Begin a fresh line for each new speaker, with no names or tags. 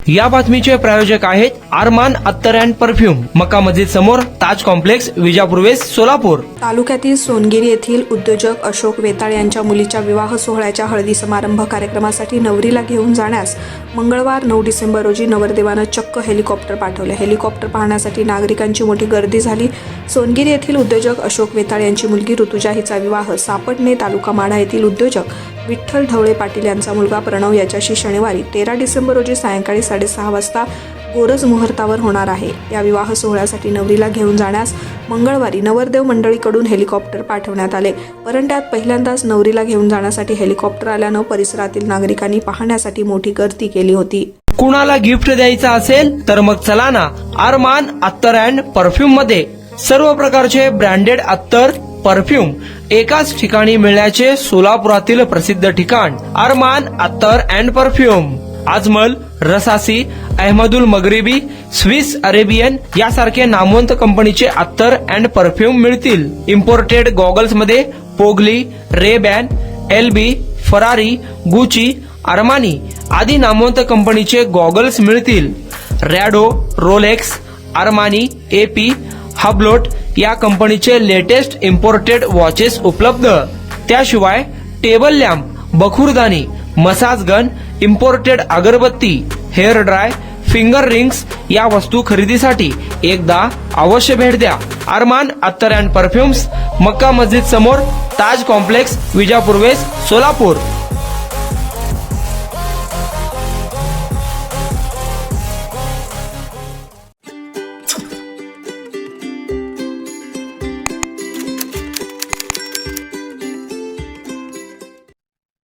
या बातमीचे प्रायोजक आहेत अरमान अत्तर अँड परफ्यूम, मक्का मस्जिद समोर, ताज कॉम्प्लेक्स, विजापूर वेस्ट, सोलापूर.
तालुक्यातील सोनगिरी येथील उद्योजक अशोक वेताळ यांच्या मुलीच्या विवाह सोहळ्याच्या हळदी समारंभ कार्यक्रमासाठी नवरीला घेऊन जाण्यास मंगळवार 9 डिसेंबर रोजी नवरदेवानं चक्क हेलिकॉप्टर पाठवले. हेलिकॉप्टर पाहण्यासाठी नागरिकांची मोठी गर्दी झाली. सोनगिरी येथील उद्योजक अशोक वेताळ यांची मुलगी ऋतुजा हिचा विवाह सापटणे तालुका माढा येथील उद्योजक विठ्ठल ढवळे पाटील यांचा मुलगा प्रणव याच्याशी शनिवारी 13 डिसेंबर रोजी सायंकाळी 6:30 वाजता गोरज मुहूर्तावर होणार आहे. या विवाह सोहळ्यासाठी नवरीला घेऊन जाण्यास मंगळवारी नवरदेव मंडळीकडून हेलिकॉप्टर पाठवण्यात आले. परंतु पहिल्यांदाच नवरीला घेऊन जाण्यासाठी हेलिकॉप्टर आल्यानं परिसरातील नागरिकांनी पाहण्यासाठी मोठी गर्दी केली होती.
कुणाला गिफ्ट द्यायचं असेल तर मग चला ना अरमान अत्तर अँड परफ्यूम मध्ये. सर्व प्रकारचे ब्रँडेड अत्तर परफ्यूम एकाच ठिकाणी मिळण्याचे सोलापुरातील प्रसिद्ध ठिकाण अरमान अत्तर and perfume. Ajmal, Rasasi, Ahmed Al Maghribi, Swiss Arabian यासारखे नामवंत कंपनीचे अत्तर अँड परफ्यूम मिळतील. इम्पोर्टेड गॉगल्स मध्ये पोगली, Ray Ban, LB, Ferrari, Gucci, Armani आदी नामवंत कंपनीचे गॉगल्स मिळतील. Rado, Rolex, Armani, AP, Hublot या कंपनीचे लेटेस्ट इम्पोर्टेड वॉचेस उपलब्ध. त्याशिवाय टेबल लॅम्प, बखुरदानी, मसाज गन, इम्पोर्टेड अगरबत्ती, हेअर ड्राय, फिंगर रिंग्स या वस्तू खरेदीसाठी एकदा अवश्य भेट द्या. अरमान अत्तर अँड परफ्यूम्स, मक्का मस्जिद समोर, ताज कॉम्प्लेक्स, विजापूर वेस्ट, सोलापूर.